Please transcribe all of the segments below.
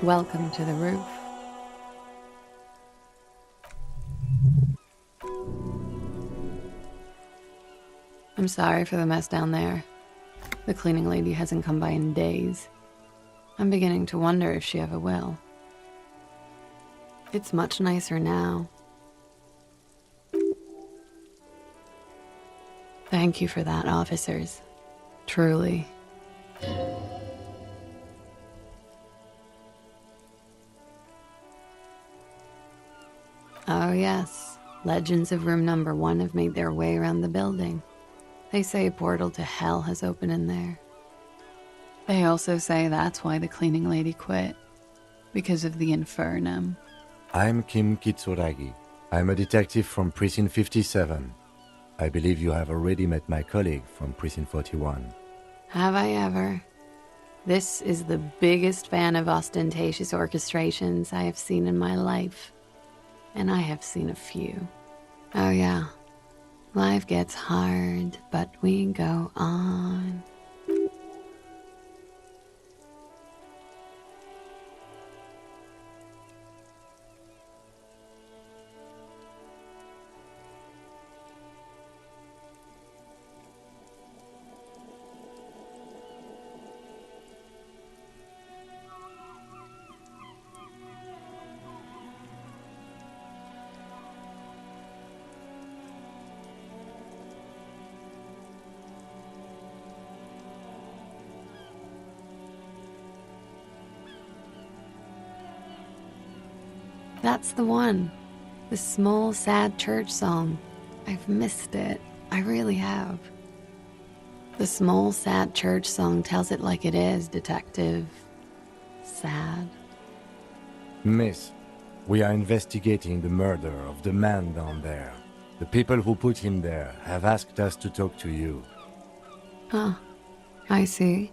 Welcome to the roof. I'm sorry for the mess down there. The cleaning lady hasn't come by in days. I'm beginning to wonder if she ever will. It's much nicer now. Thank you for that, officers. Truly. Oh yes, legends of room number 1 have made their way around the building. They say a portal to hell has opened in there. They also say that's why the cleaning lady quit, because of the infernum. I'm Kim Kitsuragi. I'm a detective from Precinct 57. I believe you have already met my colleague from Precinct 41. Have I ever? This is the biggest fan of ostentatious orchestrations I have seen in my life. And I have seen a few. Oh yeah, life gets hard, but we go on. That's the one. The small, sad church song. I've missed it. I really have. The small, sad church song tells it like it is, detective. Sad. Miss, we are investigating the murder of the man down there. The people who put him there have asked us to talk to you. Huh. I see.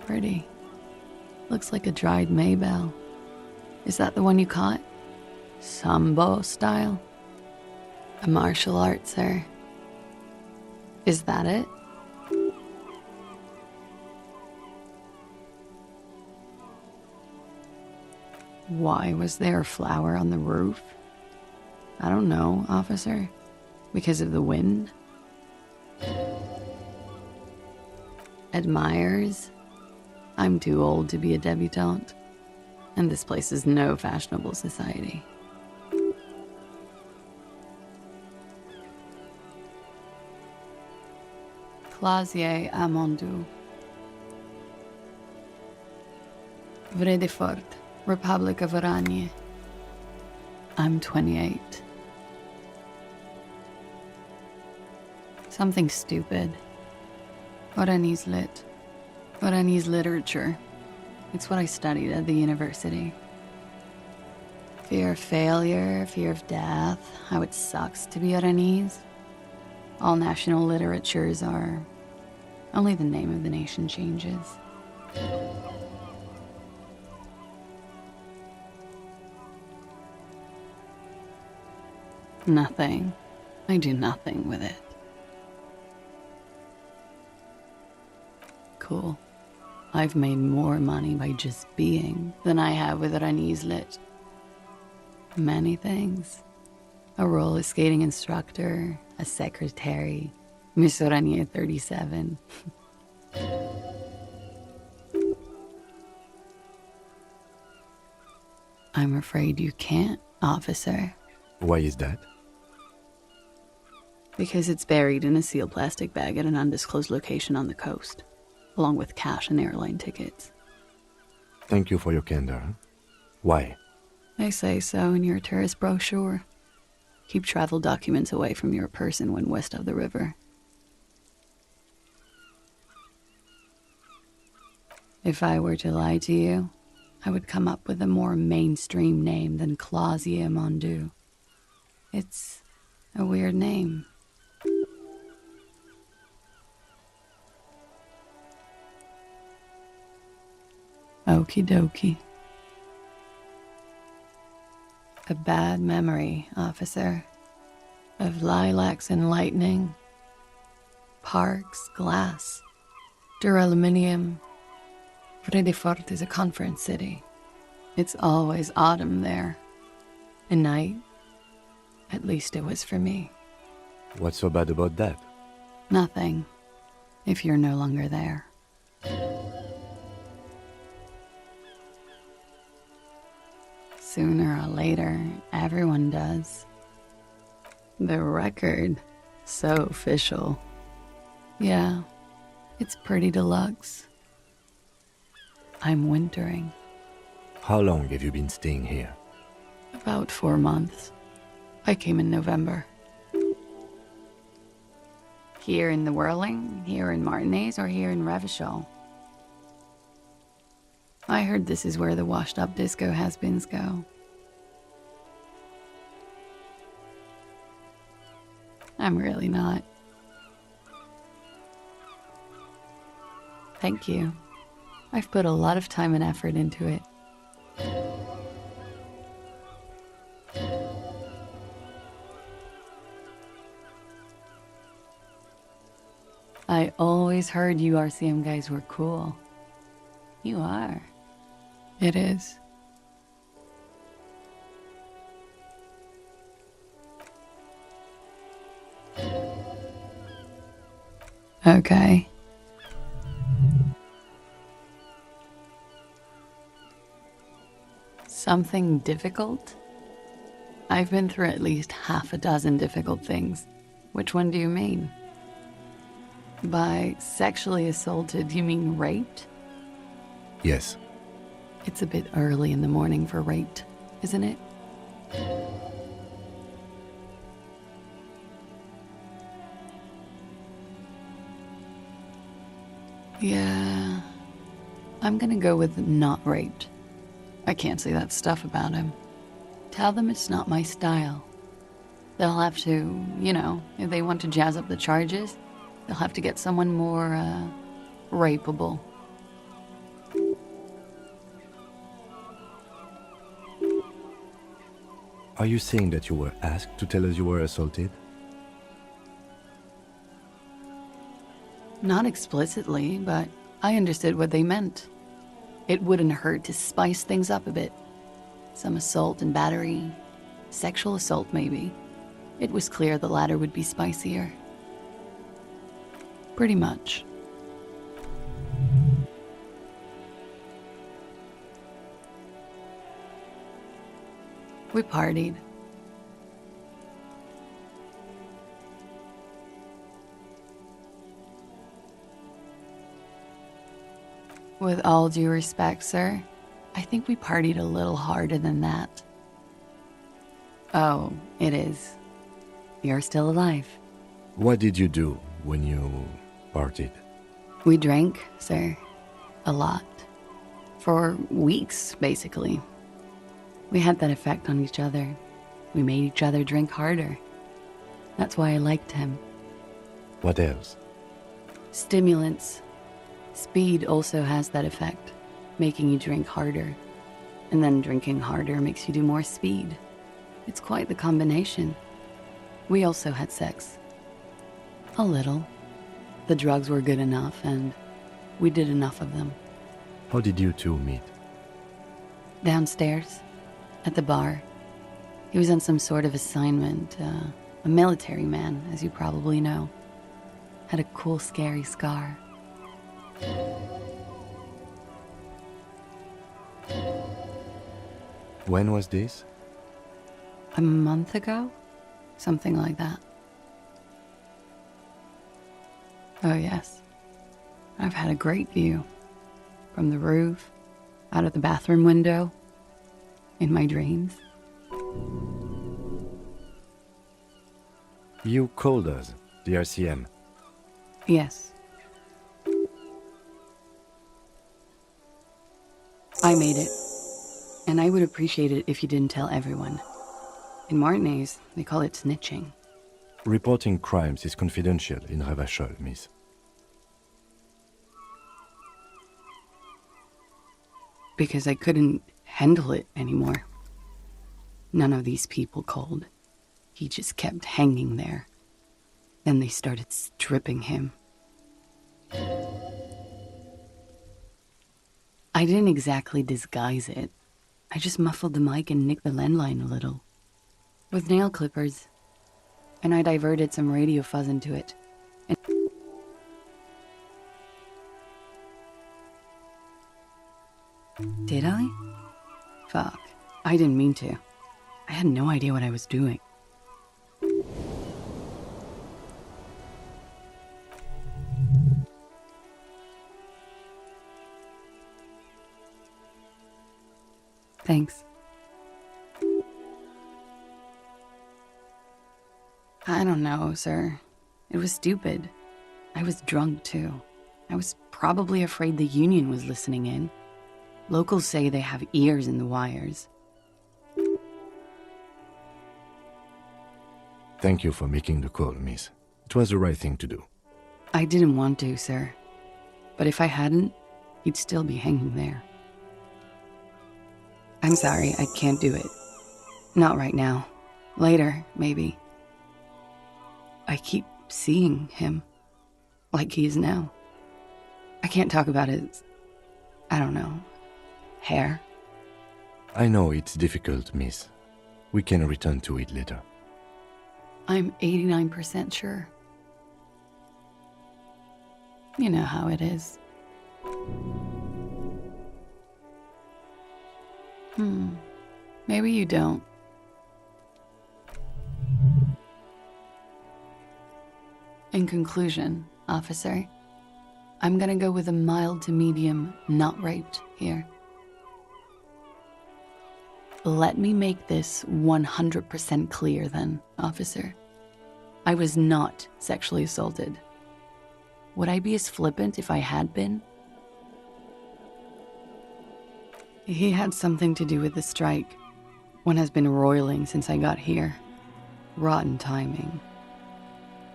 Pretty. Looks like a dried maybell. Is that the one you caught? Sambo style? A martial art, sir. Is that it? Why was there a flower on the roof? I don't know, officer. Because of the wind? Admirers? I'm too old to be a debutante, and this place is no fashionable society. Clasier Amondu. Vredefort, Republic of Oranje. I'm 28. Something stupid. Oranese lit. Oranese literature. It's what I studied at the university. Fear of failure, fear of death, how it sucks to be Oranese. All national literatures are... only the name of the nation changes. Nothing. I do nothing with it. Cool. I've made more money by just being than I have with Oranese lit. Many things. A roller skating instructor, a secretary, Miss Oranje 37. I'm afraid you can't, officer. Why is that? Because it's buried in a sealed plastic bag at an undisclosed location on the coast, along with cash and airline tickets. Thank you for your candor. Why? They say so in your tourist brochure. Keep travel documents away from your person when west of the river. If I were to lie to you, I would come up with a more mainstream name than Clausia Mondu. It's a weird name. Okie dokie. A bad memory, officer. Of lilacs and lightning. Parks, glass. Duraluminium. Fredefort is a conference city. It's always autumn there. A night. At least it was for me. What's so bad about that? Nothing. If you're no longer there. Sooner or later, everyone does. The record. So official. Yeah, it's pretty deluxe. I'm wintering. How long have you been staying here? About 4 months. I came in November. Here in the Whirling, here in Martinez, or here in Revachol? I heard this is where the washed-up disco has-beens go. I'm really not. Thank you. I've put a lot of time and effort into it. I always heard you RCM guys were cool. You are. It is. Okay. Something difficult? I've been through at least half a dozen difficult things. Which one do you mean? By sexually assaulted, you mean raped? Yes. It's a bit early in the morning for raped, isn't it? Yeah, I'm gonna go with not raped. I can't say that stuff about him. Tell them it's not my style. They'll have to, if they want to jazz up the charges, they'll have to get someone more, rapeable. Are you saying that you were asked to tell us you were assaulted? Not explicitly, but I understood what they meant. It wouldn't hurt to spice things up a bit. Some assault and battery. Sexual assault, maybe. It was clear the latter would be spicier. Pretty much. We partied. With all due respect, sir, I think we partied a little harder than that. Oh, it is. You're still alive. What did you do when you partied? We drank, sir. A lot. For weeks, basically. We had that effect on each other. We made each other drink harder. That's why I liked him. What else? Stimulants. Speed also has that effect, making you drink harder. And then drinking harder makes you do more speed. It's quite the combination. We also had sex. A little. The drugs were good enough, and we did enough of them. How did you two meet? Downstairs, at the bar. He was on some sort of assignment, a military man, as you probably know. Had a cool, scary scar. When was this? A month ago? Something like that. Oh yes. I've had a great view. From the roof, out of the bathroom window, in my dreams. You called us, the RCM. Yes. I made it. And I would appreciate it if you didn't tell everyone. In Martinez, they call it snitching. Reporting crimes is confidential in Revachol, miss. because I couldn't handle it anymore. None of these people called. He just kept hanging there. Then they started stripping him. I didn't exactly disguise it. I just muffled the mic and nicked the landline a little. With nail clippers. And I diverted some radio fuzz into it. Did I? Fuck. I didn't mean to. I had no idea what I was doing. Thanks. I don't know, sir. It was stupid. I was drunk, too. I was probably afraid the union was listening in. Locals say they have ears in the wires. Thank you for making the call, miss. It was the right thing to do. I didn't want to, sir. But if I hadn't, he'd still be hanging there. I'm sorry, I can't do it. Not right now. Later, maybe. I keep seeing him. Like he is now. I can't talk about his... I don't know. Hair. I know it's difficult, miss. We can return to it later. I'm 89% sure. You know how it is. Maybe you don't. In conclusion, officer, I'm gonna go with a mild to medium not raped here. Let me make this 100% clear then, officer. I was not sexually assaulted. Would I be as flippant if I had been? He had something to do with the strike. One has been roiling since I got here. Rotten timing.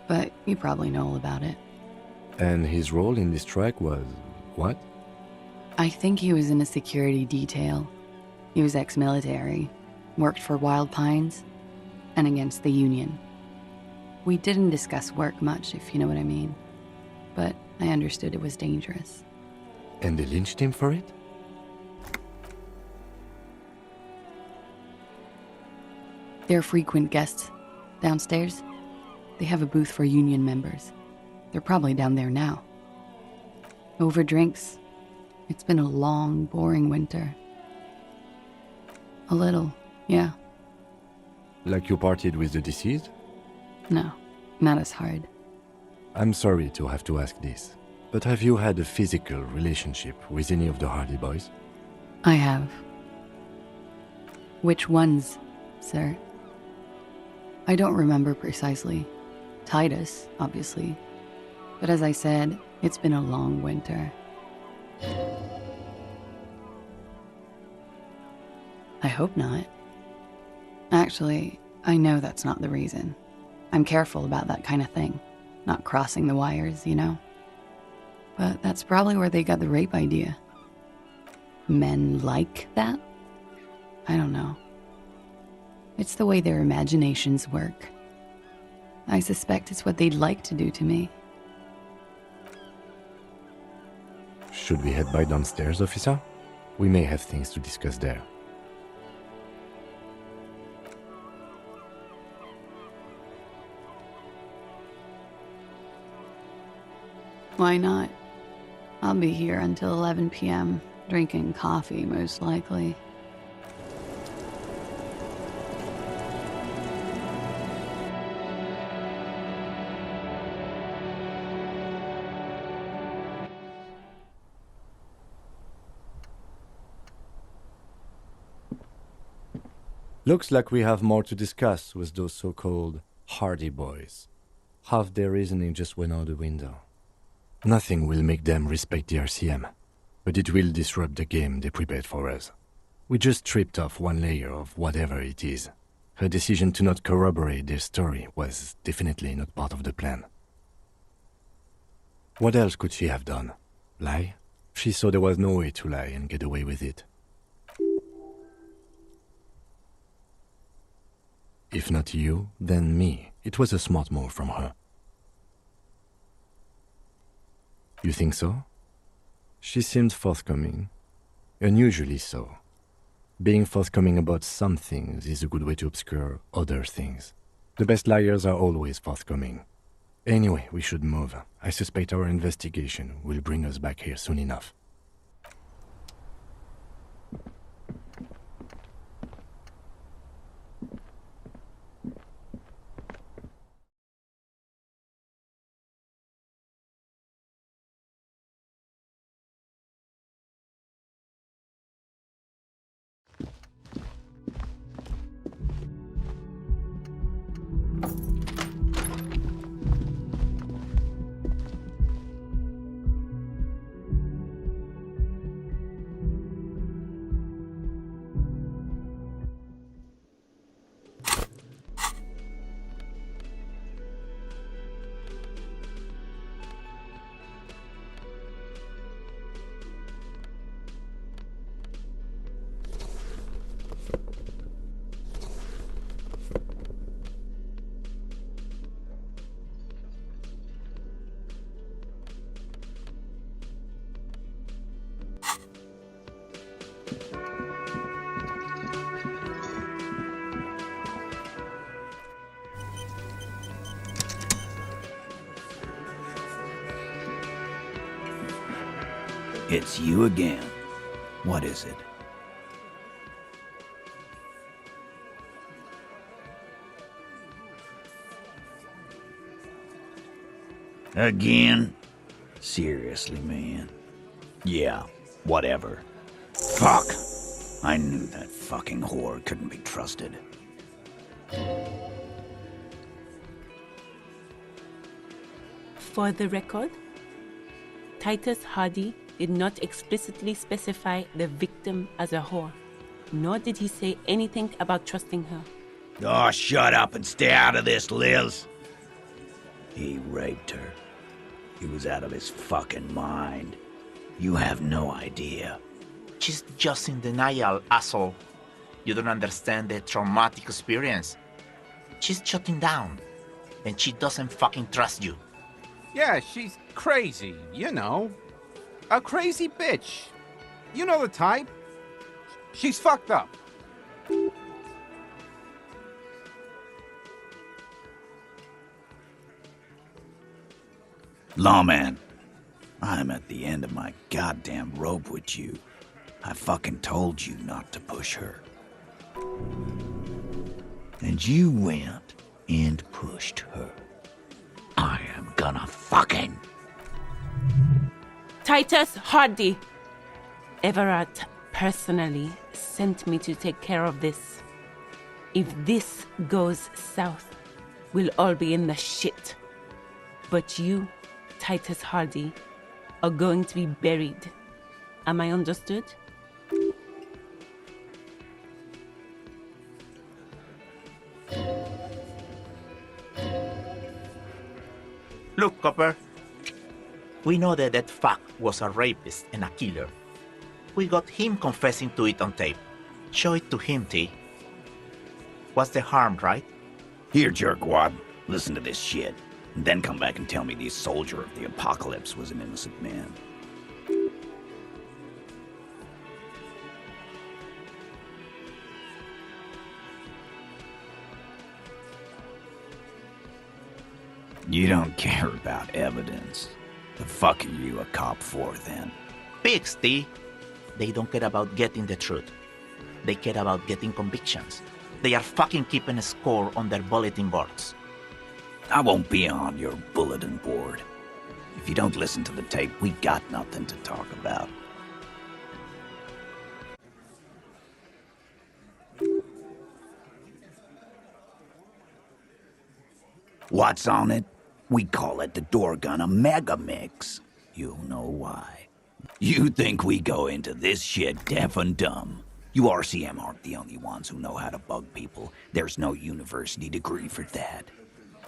But you probably know all about it. And his role in this strike was what? I think he was in a security detail. He was ex-military, worked for Wild Pines, and against the Union. We didn't discuss work much, if you know what I mean. But I understood it was dangerous. And they lynched him for it? They're frequent guests. Downstairs, they have a booth for Union members. They're probably down there now. Over drinks. It's been a long, boring winter. A little, yeah. Like you partied with the deceased? No, not as hard. I'm sorry to have to ask this, but have you had a physical relationship with any of the Hardy Boys? I have. Which ones, sir? I don't remember precisely. Titus, obviously. But as I said, it's been a long winter. I hope not. Actually, I know that's not the reason. I'm careful about that kind of thing. Not crossing the wires, you know? But that's probably where they got the rape idea. Men like that? I don't know. It's the way their imaginations work. I suspect it's what they'd like to do to me. Should we head by downstairs, officer? We may have things to discuss there. Why not? I'll be here until 11 p.m., drinking coffee, most likely. Looks like we have more to discuss with those so-called Hardy Boys. Half their reasoning just went out the window. Nothing will make them respect the RCM, but it will disrupt the game they prepared for us. We just stripped off one layer of whatever it is. Her decision to not corroborate their story was definitely not part of the plan. What else could she have done? Lie? She saw there was no way to lie and get away with it. If not you, then me. It was a smart move from her. You think so? She seemed forthcoming. Unusually so. Being forthcoming about some things is a good way to obscure other things. The best liars are always forthcoming. Anyway, we should move. I suspect our investigation will bring us back here soon enough. It's you again. What is it? Again? Seriously, man. Yeah, whatever. Fuck! I knew that fucking whore couldn't be trusted. For the record, Titus Hardy did not explicitly specify the victim as a whore, nor did he say anything about trusting her. Oh, shut up and stay out of this, Liz. He raped her. He was out of his fucking mind. You have no idea. She's just in denial, asshole. You don't understand the traumatic experience. She's shutting down, and she doesn't fucking trust you. Yeah, she's crazy, you know. A crazy bitch. You know the type. She's fucked up. Lawman, I'm at the end of my goddamn rope with you. I fucking told you not to push her. And you went and pushed her. I am gonna fucking... Titus Hardy! Everard personally sent me to take care of this. If this goes south, we'll all be in the shit. But you, Titus Hardy, are going to be buried. Am I understood? Look, Copper. We know that that fuck was a rapist and a killer. We got him confessing to it on tape. Show it to him, T. What's the harm, right? Here, jerkwad, listen to this shit. And then come back and tell me this soldier of the apocalypse was an innocent man. You don't care about evidence. The fuck are you a cop for, then? Pigs, T. They don't care about getting the truth. They care about getting convictions. They are fucking keeping a score on their bulletin boards. I won't be on your bulletin board. If you don't listen to the tape, we got nothing to talk about. What's on it? We call it the door gun a mega mix. You'll know why. You think we go into this shit deaf and dumb. You RCM aren't the only ones who know how to bug people. There's no university degree for that.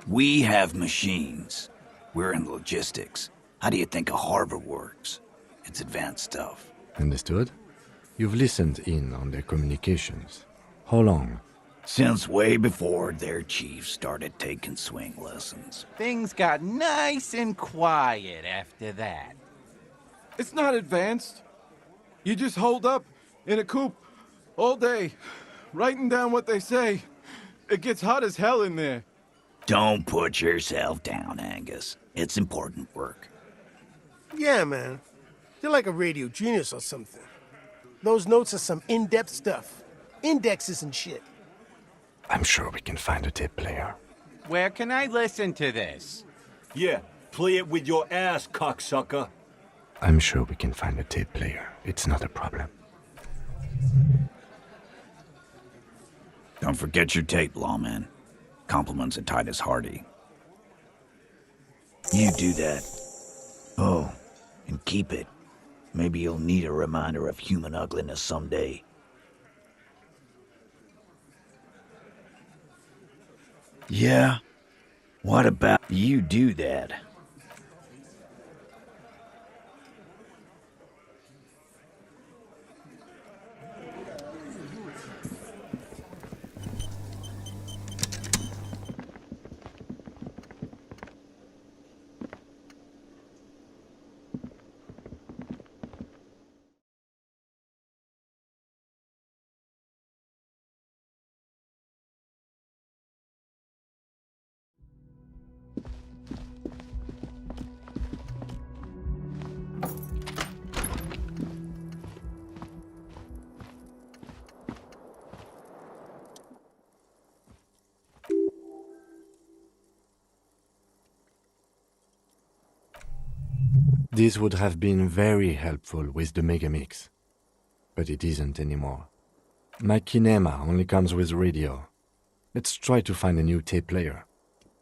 We have machines. We're in logistics. How do you think a harbor works? It's advanced stuff. Understood? You've listened in on their communications. How long? Since way before their chief started taking swing lessons. Things got nice and quiet after that. It's not advanced. You just hold up in a coop all day, writing down what they say. It gets hot as hell in there. Don't put yourself down, Angus. It's important work. Yeah, man. You're like a radio genius or something. Those notes are some in-depth stuff. Indexes and shit. I'm sure we can find a tape player. Where can I listen to this? Yeah, play it with your ass, cocksucker. I'm sure we can find a tape player. It's not a problem. Don't forget your tape, lawman. Compliments of Titus Hardy. You do that. Oh, and keep it. Maybe you'll need a reminder of human ugliness someday. Yeah? What about you do that? This would have been very helpful with the Megamix, but it isn't anymore. My kinema only comes with radio. Let's try to find a new tape player.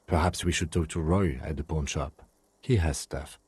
Perhaps we should talk to Roy at the pawn shop. He has stuff.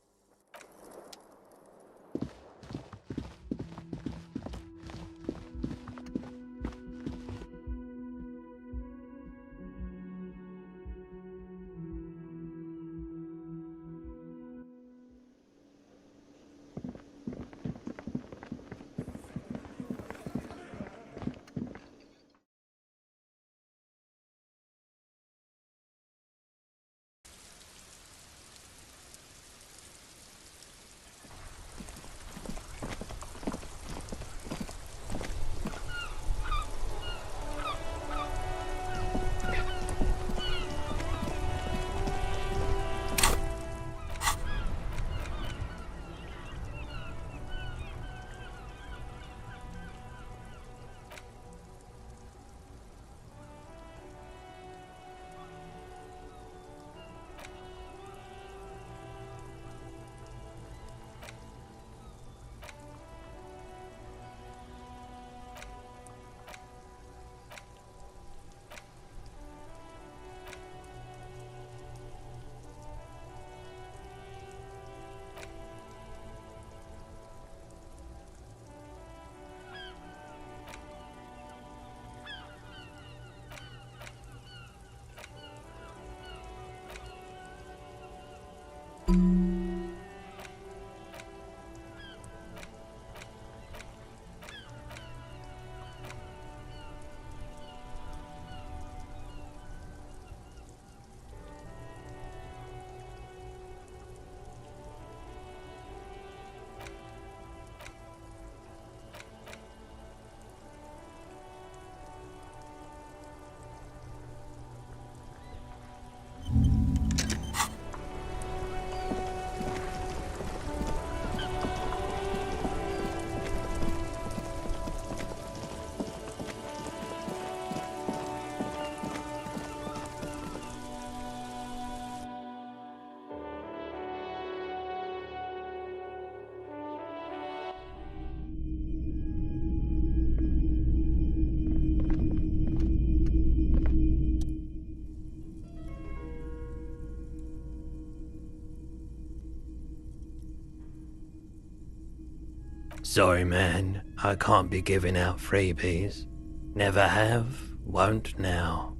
Sorry, man, I can't be giving out freebies. Never have, won't now.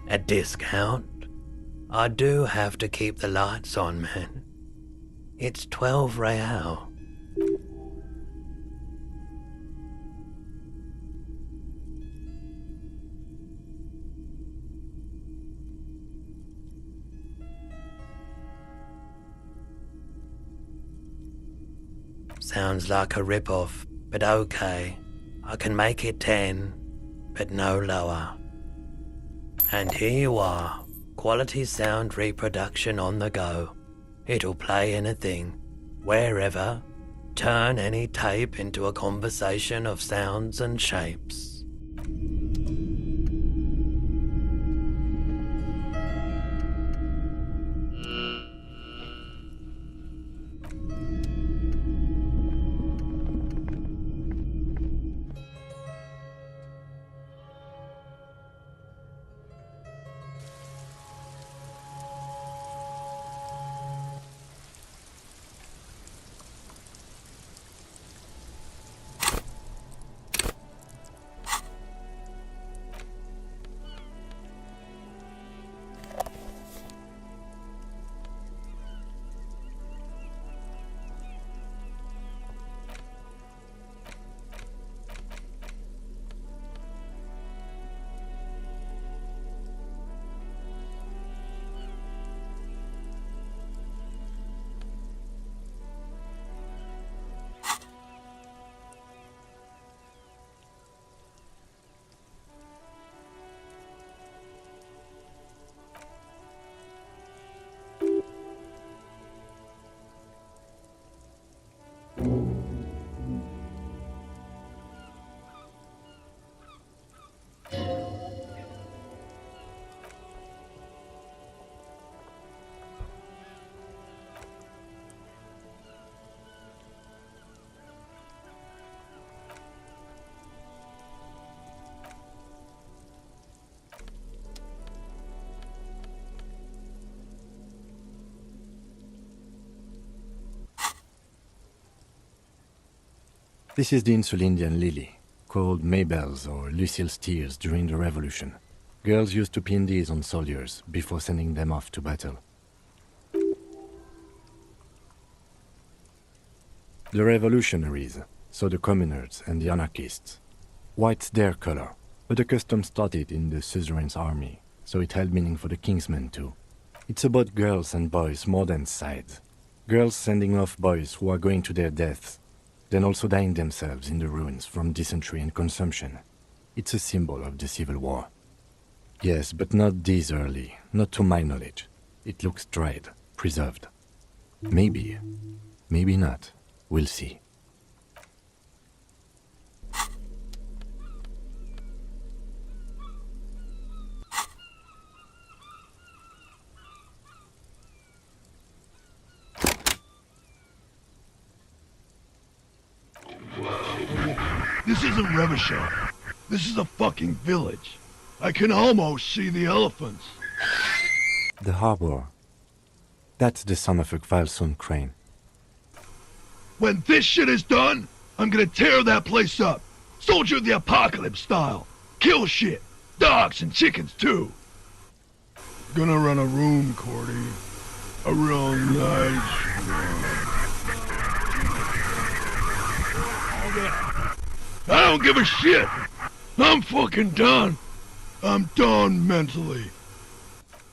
A discount? I do have to keep the lights on, man. It's 12 real. Sounds like a rip-off, but okay. I can make it 10, but no lower. And here you are, quality sound reproduction on the go. It'll play anything, wherever, turn any tape into a conversation of sounds and shapes. This is the Insulindian lily, called Mabel's or Lucille's tears during the Revolution. Girls used to pin these on soldiers before sending them off to battle. The revolutionaries saw the communards and the anarchists. White's their color, but the custom started in the suzerain's army, so it held meaning for the kingsmen too. It's about girls and boys more than sides. Girls sending off boys who are going to their deaths, then also dying themselves in the ruins from dysentery and consumption. It's a symbol of the Civil War. Yes, but not this early, not to my knowledge. It looks dried, preserved. Maybe, maybe not. We'll see. This isn't Revachon. This is a fucking village. I can almost see the elephants. The harbor. That's the son of a Kvalson crane. When this shit is done, I'm gonna tear that place up. Soldier of the Apocalypse style. Kill shit. Dogs and chickens too. Gonna run a room, Cordy. A real nice room. I don't give a shit. I'm fucking done. I'm done mentally.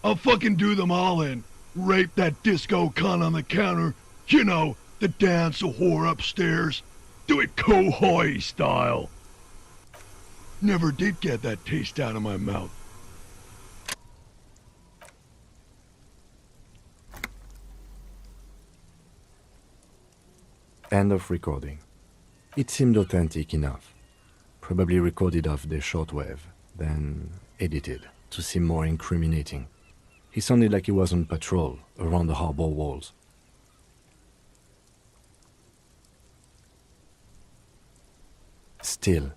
I'll fucking do them all in. Rape that disco cunt on the counter. You know, the dance a whore upstairs. Do it Kohoi style. Never did get that taste out of my mouth. End of recording. It seemed authentic enough. Probably recorded off the shortwave, then edited to seem more incriminating. He sounded like he was on patrol around the harbor walls. Still.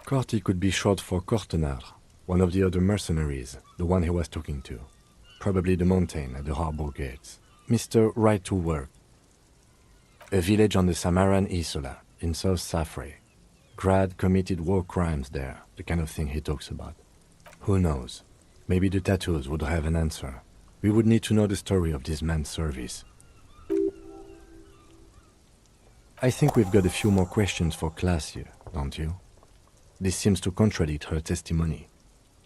Corty could be short for Cortenard, one of the other mercenaries, the one he was talking to. Probably the mountain at the harbor gates. Mr. Right to Work. A village on the Samaran Isola, in South Safre. Grad committed war crimes there, the kind of thing he talks about. Who knows? Maybe the tattoos would have an answer. We would need to know the story of this man's service. I think we've got a few more questions for class here, don't you? This seems to contradict her testimony,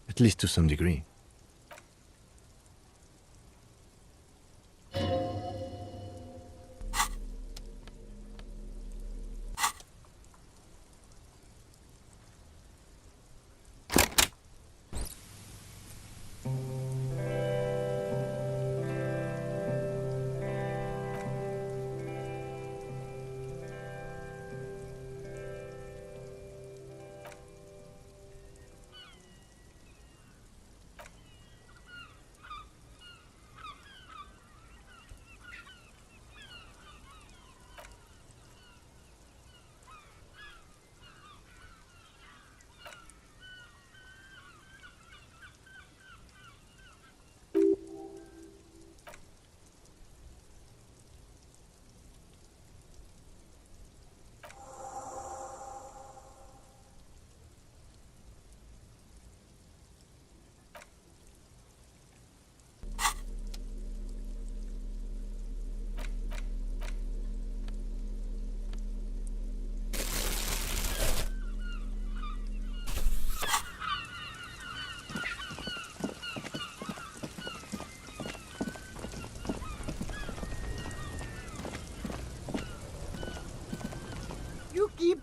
at least to some degree.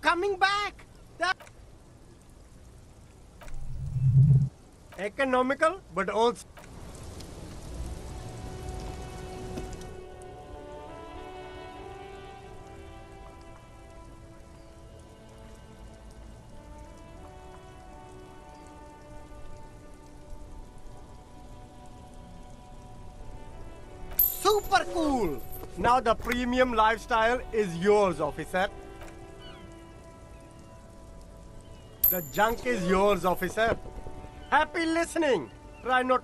coming back. Economical, but also... Super cool! Now the premium lifestyle is yours, officer. The junk is yours, officer. Happy listening. Try not...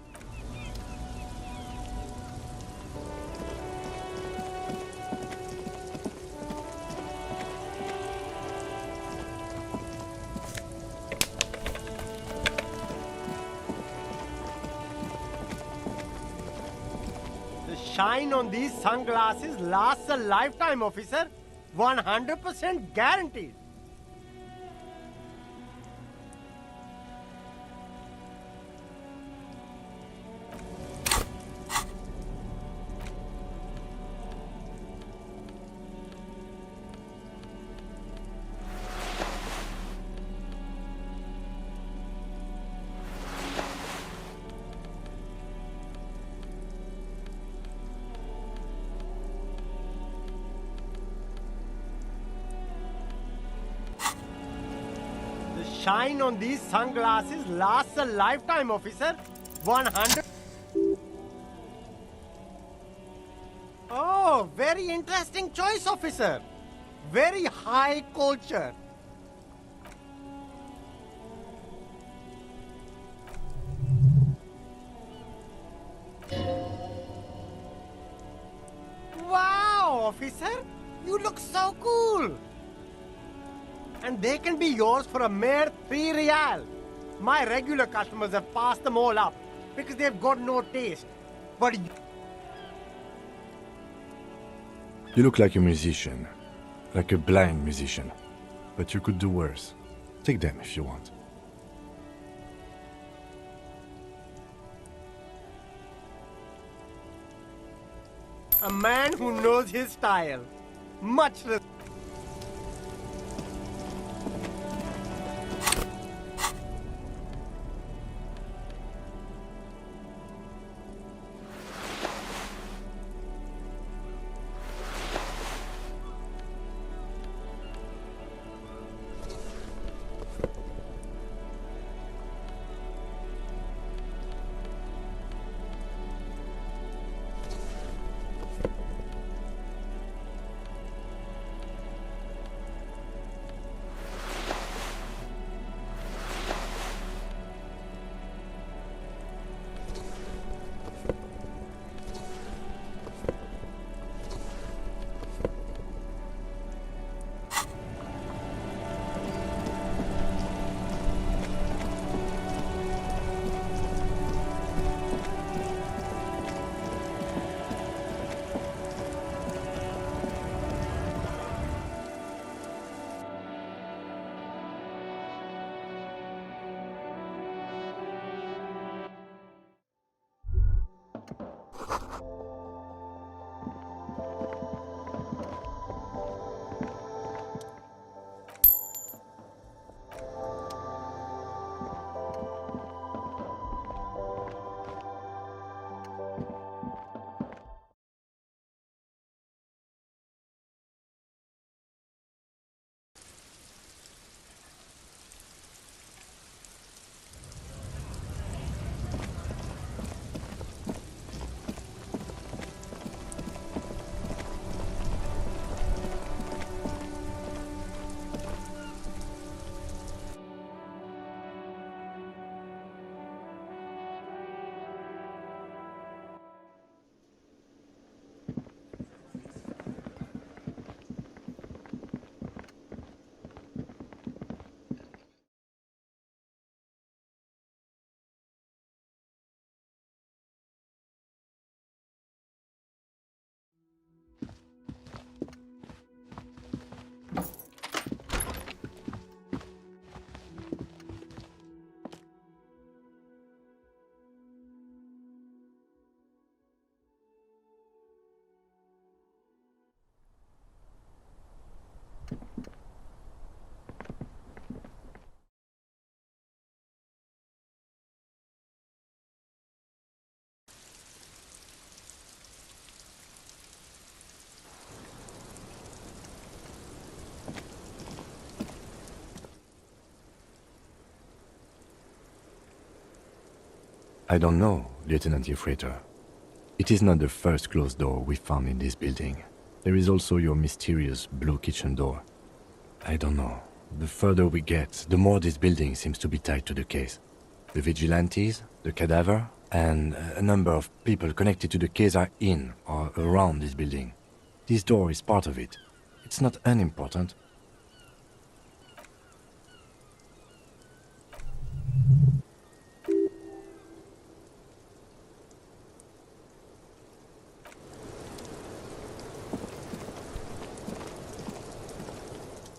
The shine on these sunglasses lasts a lifetime, officer. 100% guaranteed. Shine on these sunglasses lasts a lifetime, officer. 100... Oh, very interesting choice, officer. Very high culture. Wow, officer. You look so cool. And they can be yours for a mere 3 real. My regular customers have passed them all up because they've got no taste. But You look like a musician. Like a blind musician. But you could do worse. Take them if you want. a man who knows his style. Much respect. I don't know, Lieutenant Yefreiter. It is not the first closed door we found in this building. There is also your mysterious blue kitchen door. I don't know. The further we get, the more this building seems to be tied to the case. The vigilantes, the cadaver, and a number of people connected to the case are in or around this building. This door is part of it. It's not unimportant.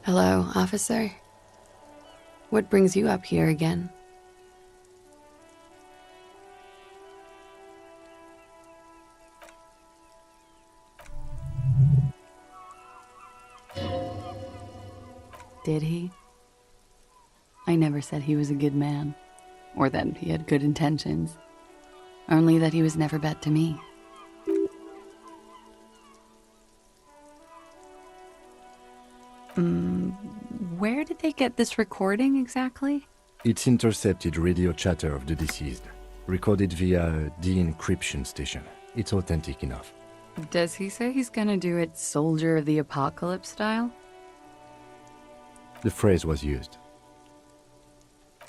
Hello, officer. What brings you up here again? Did he? I never said he was a good man, or that he had good intentions. Only that he was never bad to me. Where did they get this recording exactly? It's intercepted radio chatter of the deceased, recorded via a de-encryption station. It's authentic enough. Does he say he's gonna do it Soldier of the Apocalypse style? The phrase was used.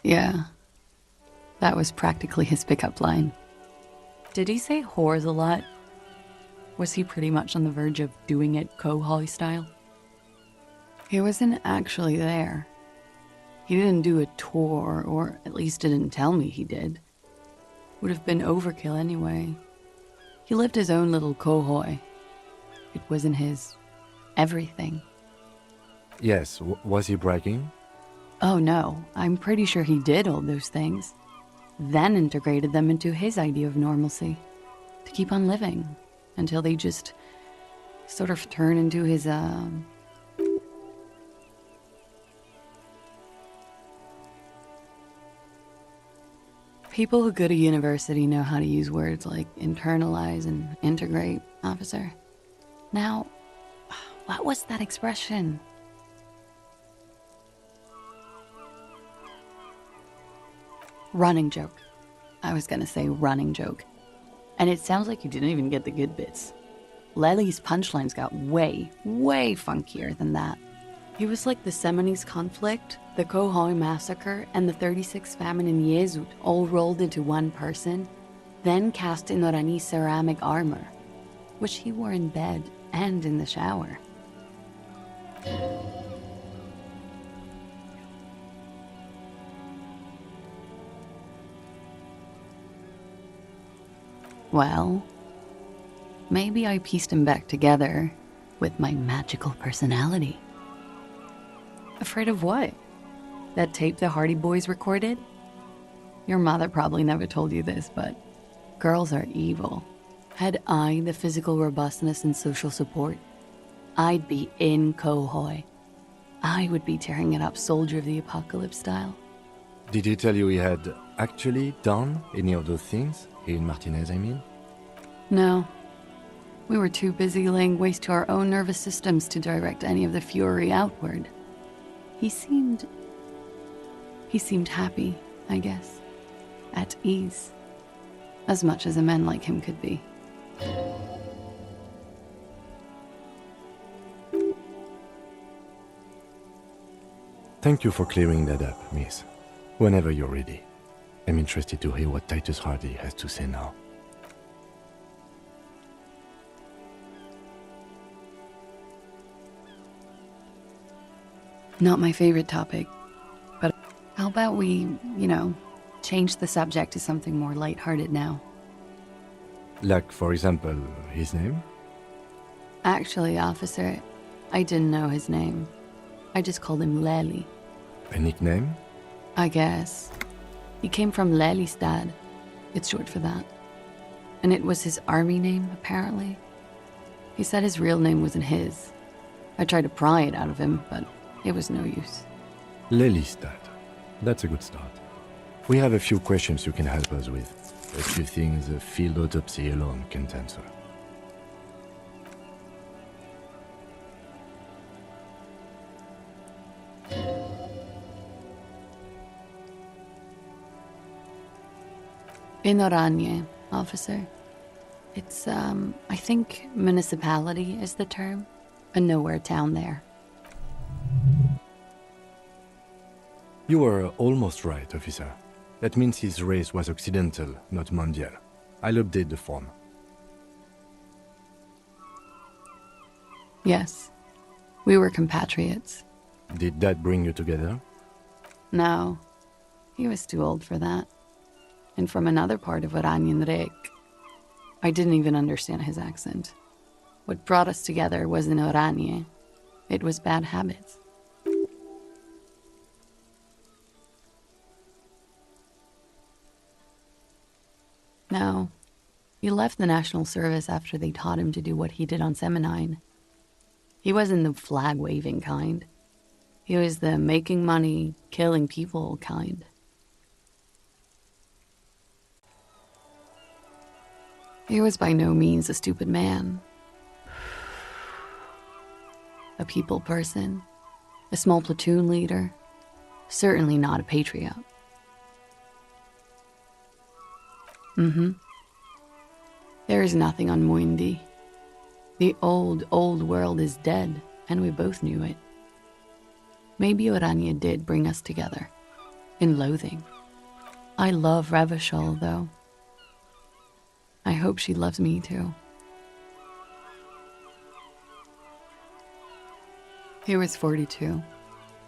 Yeah. That was practically his pickup line. Did he say whores a lot? Was he pretty much on the verge of doing it Kohoi style? He wasn't actually there. He didn't do a tour, or at least didn't tell me he did. Would have been overkill anyway. He lived his own little Kohoi. It wasn't his everything. Yes, was he bragging? Oh no, I'm pretty sure he did all those things. Then integrated them into his idea of normalcy. To keep on living. Until they just sort of turn into his, People who go to university know how to use words like internalize and integrate, officer. Now, what was that expression? Running joke. I was gonna say running joke. And it sounds like you didn't even get the good bits. Lely's punchlines got way, way funkier than that. He was like the Seminese conflict, the Kohoi massacre, and the 36 famine in Yezut all rolled into one person, then cast in Orani ceramic armor, which he wore in bed and in the shower. Well, maybe I pieced him back together with my magical personality. Afraid of what? That tape the Hardy Boys recorded? Your mother probably never told you this, but girls are evil. Had I the physical robustness and social support, I'd be in Kohoi. I would be tearing it up Soldier of the Apocalypse style. Did he tell you he had actually done any of those things? He and Martinez, I mean? No. We were too busy laying waste to our own nervous systems to direct any of the fury outward. He seemed happy, I guess. At ease. As much as a man like him could be. Thank you for clearing that up, miss. Whenever you're ready. I'm interested to hear what Titus Hardy has to say now. Not my favorite topic, but how about we, change the subject to something more lighthearted now? Like, for example, his name? Actually, officer, I didn't know his name. I just called him Lely. A nickname? I guess. He came from Lelystad. It's short for that. And it was his army name, apparently. He said his real name wasn't his. I tried to pry it out of him, but it was no use. Lelystad. That's a good start. We have a few questions you can help us with. A few things a field autopsy alone can't answer. In Oranje, officer. It's, I think municipality is the term. A nowhere town there. You were almost right, officer. That means his race was occidental, not mondial. I'll update the form. Yes. We were compatriots. Did that bring you together? No. He was too old for that. And from another part of Oranjenrijk. I didn't even understand his accent. What brought us together wasn't Oranje. It was bad habits. No. He left the National Service after they taught him to do what he did on Seminine. He wasn't the flag-waving kind. He was the making money, killing people kind. He was by no means a stupid man. A people person, a small platoon leader, certainly not a patriot. There is nothing on Muindi. The old world is dead, and we both knew it. Maybe Oranje did bring us together, in loathing. I love Revachol, though. I hope she loves me, too. He was 42.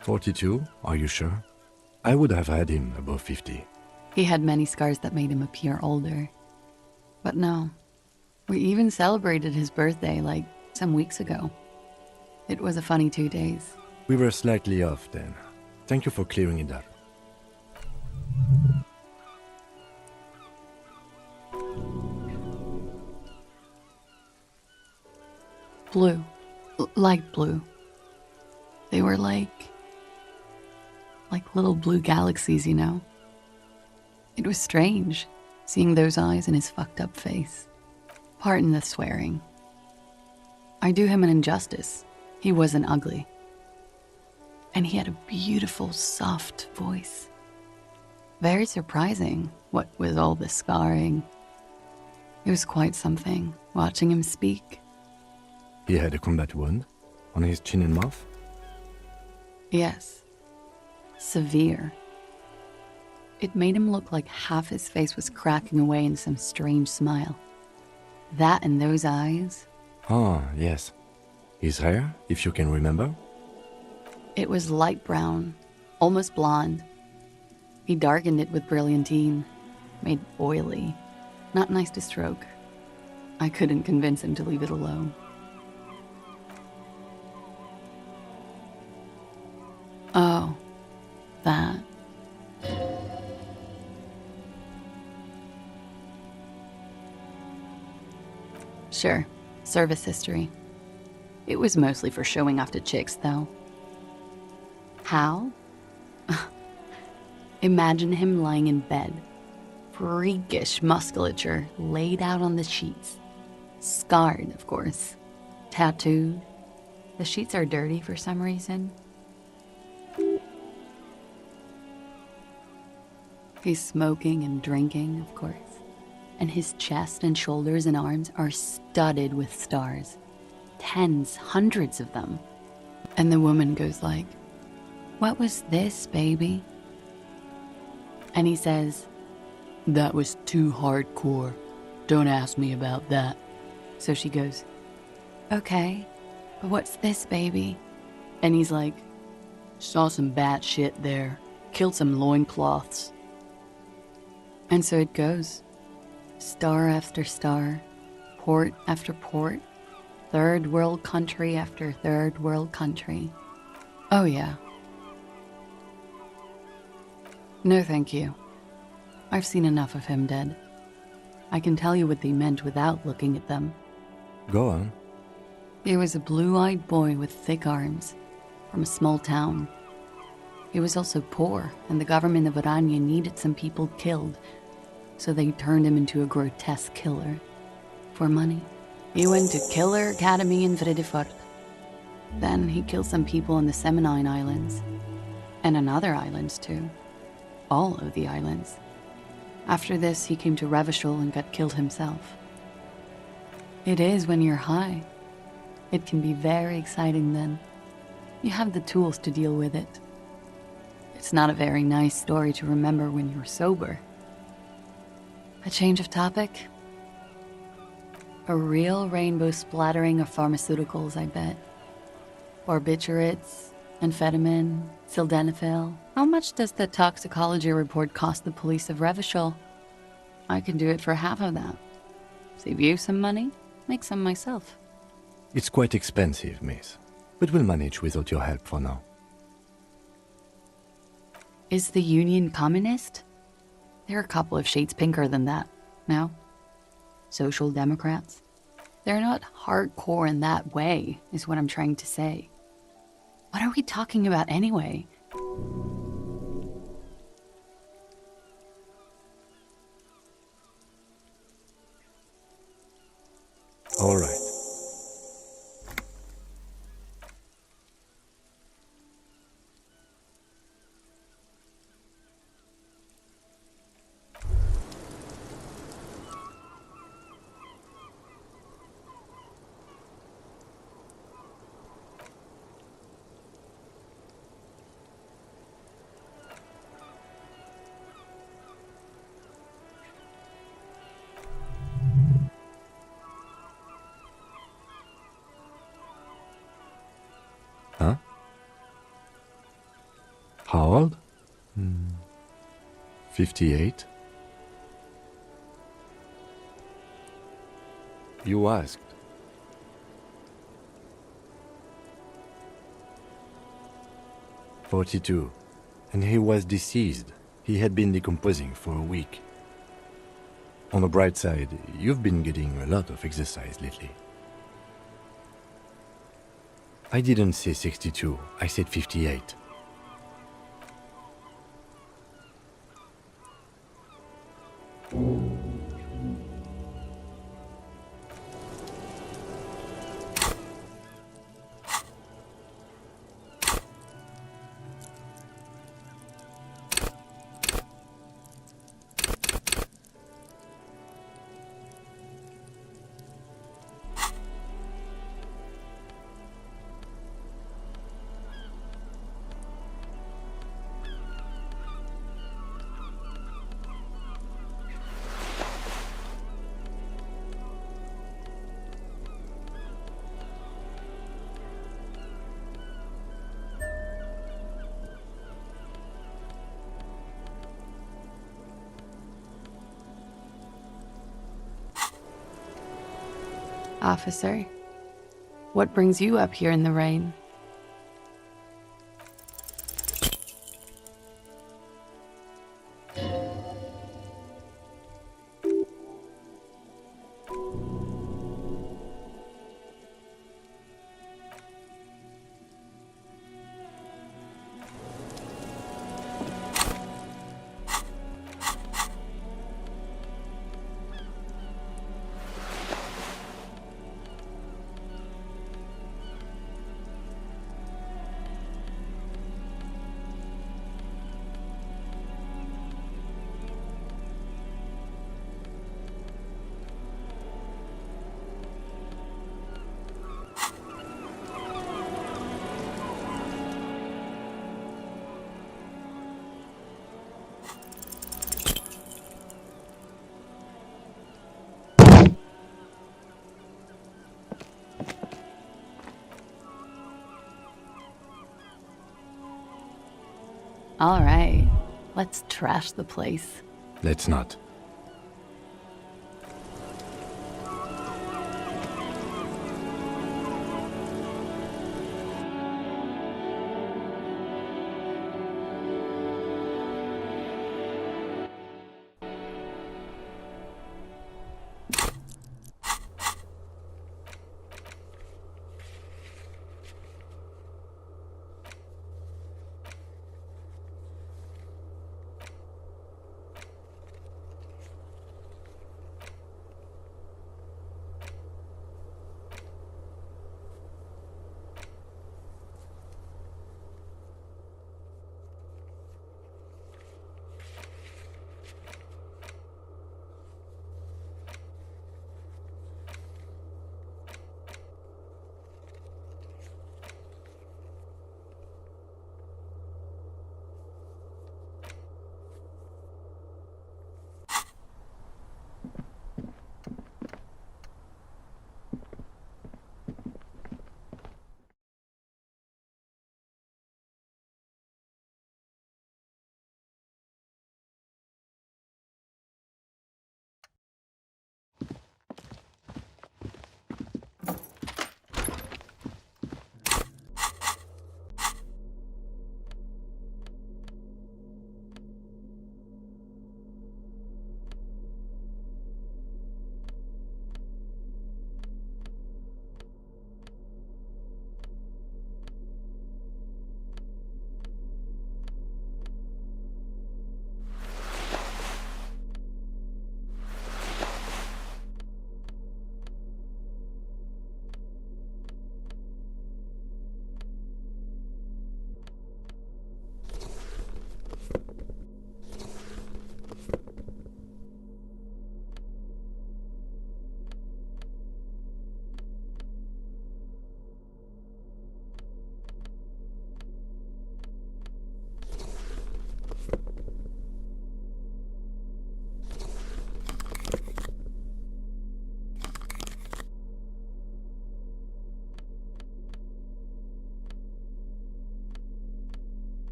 42? Are you sure? I would have had him above 50. He had many scars that made him appear older. But no. We even celebrated his birthday, like, some weeks ago. It was a funny 2 days. We were slightly off then. Thank you for clearing it up. Blue. Light blue. They were like little blue galaxies, you know? It was strange, seeing those eyes in his fucked up face. Pardon the swearing. I do him an injustice. He wasn't ugly. And he had a beautiful, soft voice. Very surprising, what with all the scarring. It was quite something, watching him speak. He had a combat wound on his chin and mouth? Yes. Severe. It made him look like half his face was cracking away in some strange smile. That and those eyes. Ah, yes. His hair, if you can remember? It was light brown, almost blonde. He darkened it with brilliantine, made oily. Not nice to stroke. I couldn't convince him to leave it alone. Oh, that. Sure, service history. It was mostly for showing off to chicks, though. How? Imagine him lying in bed. Freakish musculature laid out on the sheets. Scarred, of course. Tattooed. The sheets are dirty for some reason. He's smoking and drinking, of course. And his chest and shoulders and arms are studded with stars. Tens, hundreds of them. And the woman goes like, "What was this, baby?" And he says, "That was too hardcore. Don't ask me about that." So she goes, "Okay, but what's this, baby?" And he's like, "Saw some bat shit there. Killed some loincloths." And so it goes. Star after star, port after port, third world country after third world country. Oh yeah. No thank you. I've seen enough of him dead. I can tell you what they meant without looking at them. Go on. He was a blue-eyed boy with thick arms, from a small town. He was also poor, and the government of Oranje needed some people killed, so they turned him into a grotesque killer. For money. He went to Killer Academy in Vredefort. Then he killed some people in the Seminine Islands. And on other islands, too. All of the islands. After this, he came to Revachol and got killed himself. It is when you're high. It can be very exciting then. You have the tools to deal with it. It's not a very nice story to remember when you're sober. A change of topic? A real rainbow splattering of pharmaceuticals, I bet. Barbiturates, amphetamine, sildenafil. How much does the toxicology report cost the police of Revachol? I can do it for half of that. Save you some money, make some myself. It's quite expensive, miss, but we'll manage without your help for now. Is the Union communist? They're a couple of shades pinker than that, no? Social Democrats? They're not hardcore in that way, is what I'm trying to say. What are we talking about anyway? All right. Huh? How old? 58? You asked. "42. And he was deceased. He had been decomposing for a week. On the bright side, you've been getting a lot of exercise lately." I didn't say 62, I said 58. Officer, what brings you up here in the rain? All right, let's trash the place. Let's not.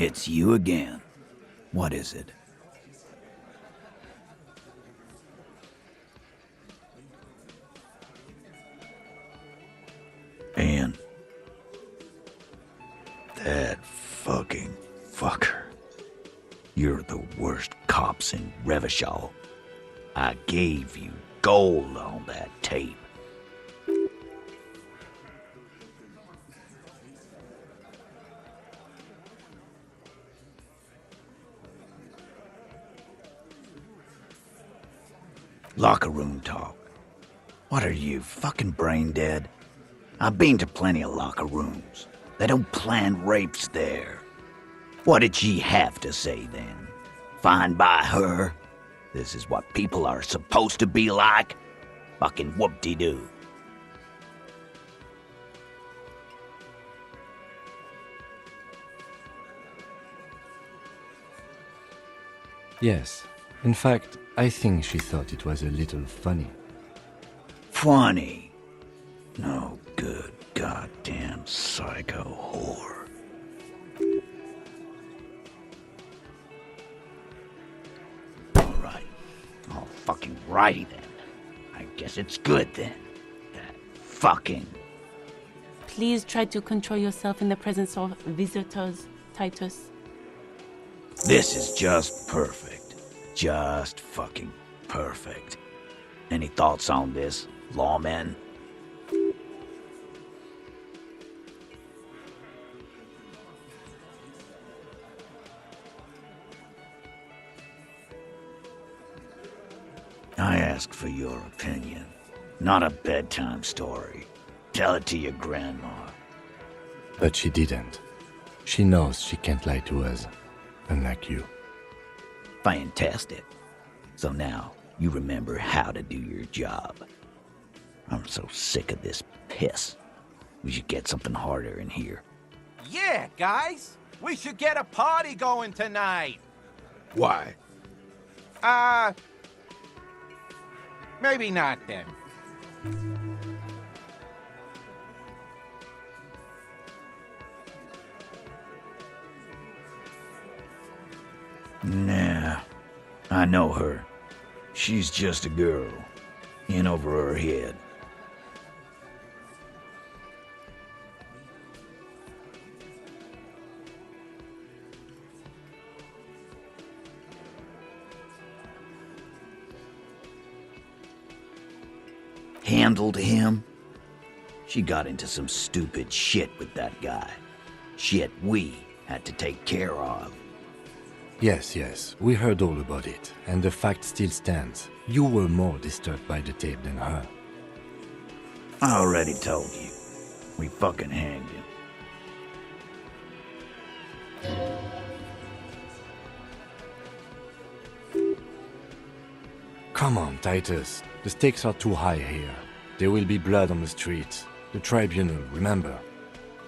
It's you again. What is it? And that fucking fucker. You're the worst cops in Revachol. I gave you gold on that tape. Locker room talk. What are you, fucking brain dead? I've been to plenty of locker rooms. They don't plan rapes there. What did she have to say then? Fine by her? This is what people are supposed to be like? Fucking whoop-de-doo. Yes. In fact, I think she thought it was a little funny. Funny? No good goddamn psycho whore. Alright. All fucking righty then. I guess it's good then. That fucking... Please try to control yourself in the presence of visitors, Titus. This is just perfect. Just fucking perfect. Any thoughts on this, lawmen? I ask for your opinion, not a bedtime story. Tell it to your grandma. But she didn't. She knows she can't lie to us, unlike you. Fantastic. So now, you remember how to do your job. I'm so sick of this piss. We should get something harder in here. Yeah, guys. We should get a party going tonight. Why? Maybe not then. Nah, I know her. She's just a girl. In over her head. Handled him? She got into some stupid shit with that guy. Shit we had to take care of. Yes, we heard all about it, and the fact still stands. You were more disturbed by the tape than her. I already told you. We fucking hanged him. Come on, Titus. The stakes are too high here. There will be blood on the streets. The tribunal, remember?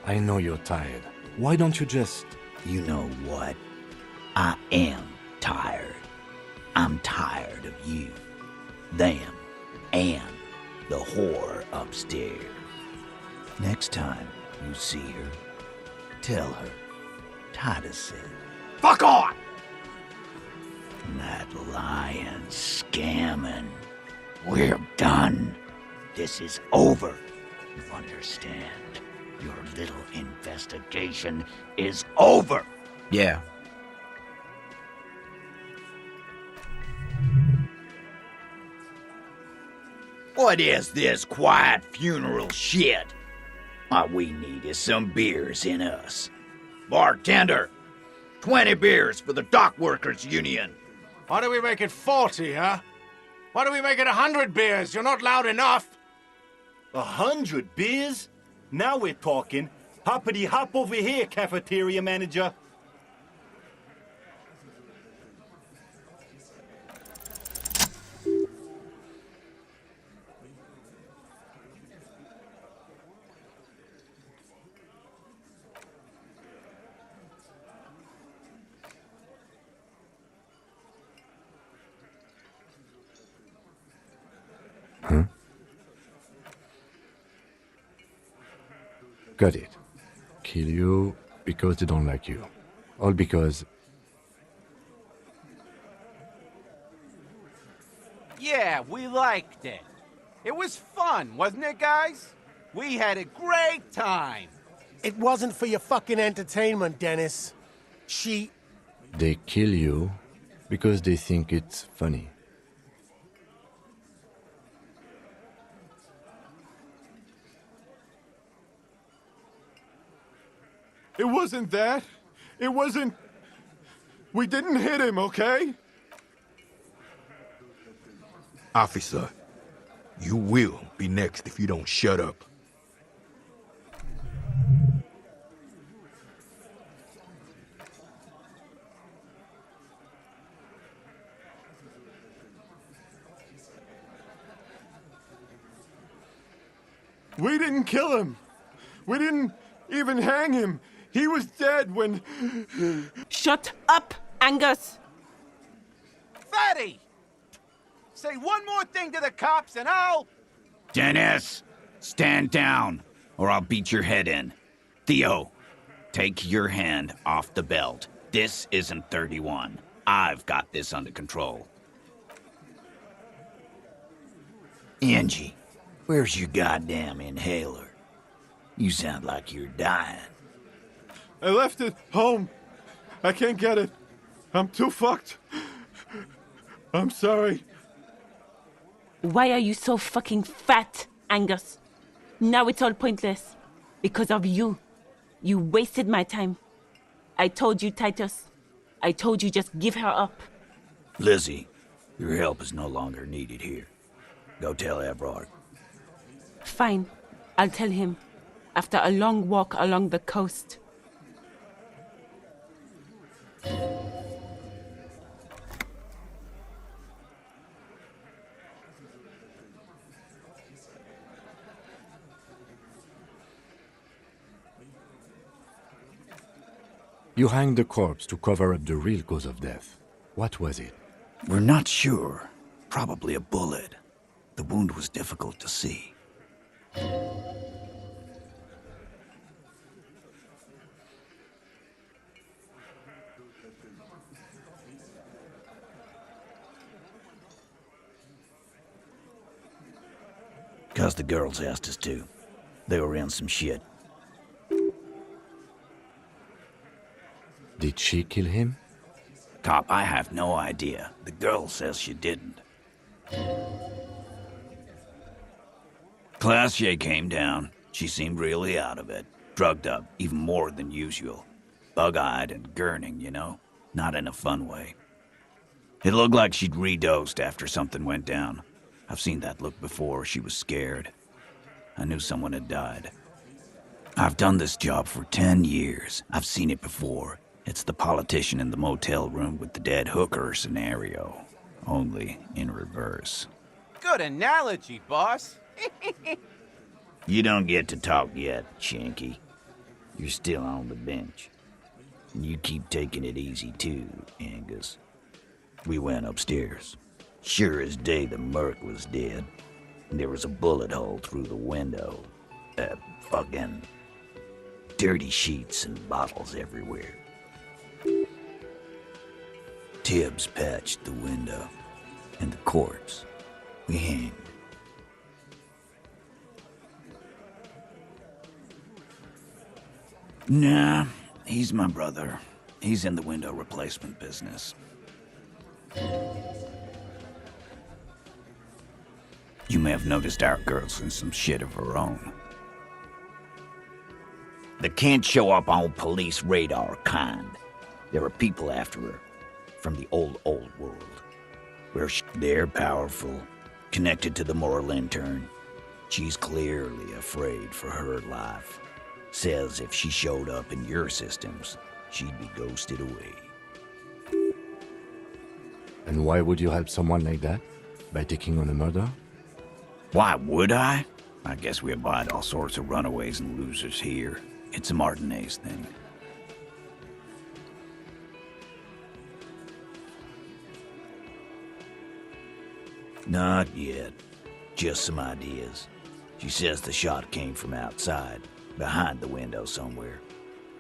I know you're tired. Why don't you just... You know what? I am tired. I'm tired of you, them, and the whore upstairs. Next time you see her, tell her Titus said, "Fuck on!" That lying, scamming. We're done. This is over. You understand? Your little investigation is over. Yeah. What is this quiet funeral shit? All we need is some beers in us. Bartender, 20 beers for the Dock Workers Union. Why do we make it 40, huh? Why do we make it 100 beers? You're not loud enough. 100 beers? Now we're talking. Hoppity hop over here, cafeteria manager. Huh? Got it. Kill you because they don't like you. All because Yeah, we liked it. It was fun, wasn't it, guys? We had a great time. It wasn't for your fucking entertainment, Dennis. they kill you because they think it's funny. It wasn't that. It wasn't... We didn't hit him, okay? Officer, you will be next if you don't shut up. We didn't kill him. We didn't even hang him. He was dead when... Shut up, Angus! Fatty! Say one more thing to the cops and I'll... Dennis, stand down, or I'll beat your head in. Theo, take your hand off the belt. This isn't 31. I've got this under control. Angie, where's your goddamn inhaler? You sound like you're dying. I left it home. I can't get it. I'm too fucked. I'm sorry. Why are you so fucking fat, Angus? Now it's all pointless. Because of you. You wasted my time. I told you, Titus. I told you just give her up. Lizzie, your help is no longer needed here. Go tell Everard. Fine. I'll tell him. After a long walk along the coast. You hanged the corpse to cover up the real cause of death. What was it? We're not sure. Probably a bullet. The wound was difficult to see. Because the girls asked us to. They were in some shit. Did she kill him? Cop, I have no idea. The girl says she didn't. Classier came down. She seemed really out of it. Drugged up, even more than usual. Bug-eyed and gurning, you know? Not in a fun way. It looked like she'd redosed after something went down. I've seen that look before. She was scared. I knew someone had died. I've done this job for 10 years. I've seen it before. It's the politician in the motel room with the dead hooker scenario. Only in reverse. Good analogy, boss. You don't get to talk yet, Shanky. You're still on the bench. And you keep taking it easy too, Angus. We went upstairs. Sure as day the Merc was dead. And there was a bullet hole through the window. Fucking dirty sheets and bottles everywhere. Tibbs patched the window. And the corpse. We hanged. Nah, he's my brother. He's in the window replacement business. You may have noticed our girl's in some shit of her own. They can't show up on police radar kind. There are people after her from the old world. Where they're powerful, connected to the moral intern. She's clearly afraid for her life. Says if she showed up in your systems, she'd be ghosted away. And why would you help someone like that? By taking on a murder? Why would I? I guess we abide all sorts of runaways and losers here. It's a Martinez thing. Not yet. Just some ideas. She says the shot came from outside, behind the window somewhere.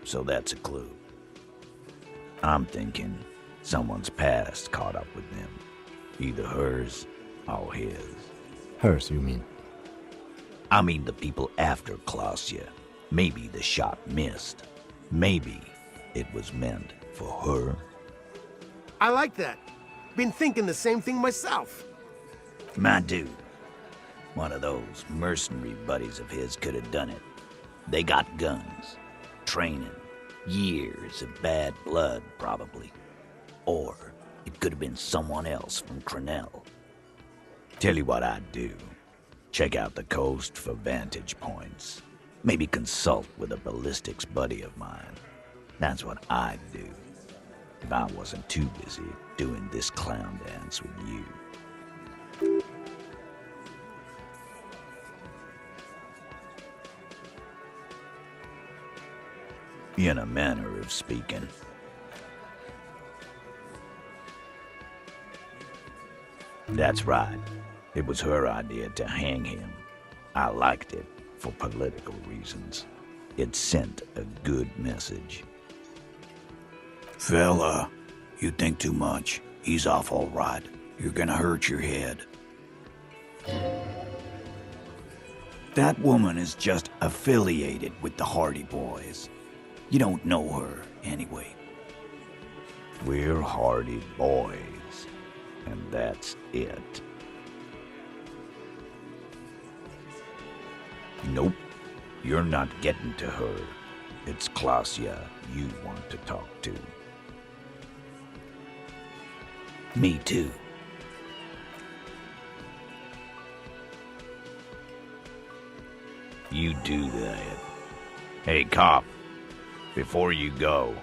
So that's a clue. I'm thinking someone's past caught up with them. Either hers or his. Hers, you mean? I mean the people after Klausya. Maybe the shot missed. Maybe it was meant for her. I like that. Been thinking the same thing myself. My dude, one of those mercenary buddies of his could have done it. They got guns, training, years of bad blood, probably. Or it could have been someone else from Crenell. Tell you what I'd do. Check out the coast for vantage points. Maybe consult with a ballistics buddy of mine. That's what I'd do if I wasn't too busy doing this clown dance with you. In a manner of speaking. That's right. It was her idea to hang him. I liked it for political reasons. It sent a good message. Fella, you think too much. He's off all right. You're gonna hurt your head. That woman is just affiliated with the Hardy Boys. You don't know her, anyway. We're Hardy Boys, and that's it. Nope, you're not getting to her. It's Klausya you want to talk to. Me too. You do that. Hey, cop. Before you go,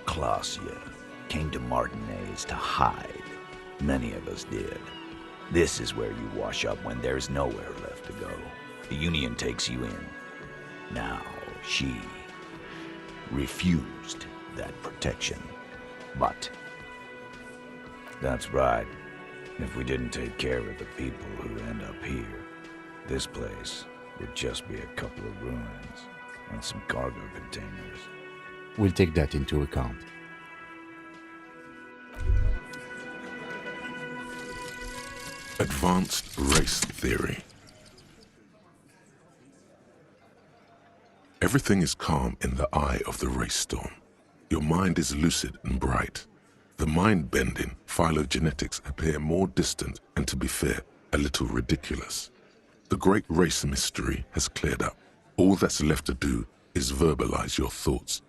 Klausya, came to Martinez to hide. Many of us did. This is where you wash up when there's nowhere left to go. The Union takes you in. Now, she refused that protection. But that's right. If we didn't take care of the people who end up here, this place would just be a couple of ruins and some cargo containers. We'll take that into account. Advanced race theory. Everything is calm in the eye of the race storm. Your mind is lucid and bright. The mind-bending phylogenetics appear more distant and, to be fair, a little ridiculous. The great race mystery has cleared up. All that's left to do is verbalize your thoughts.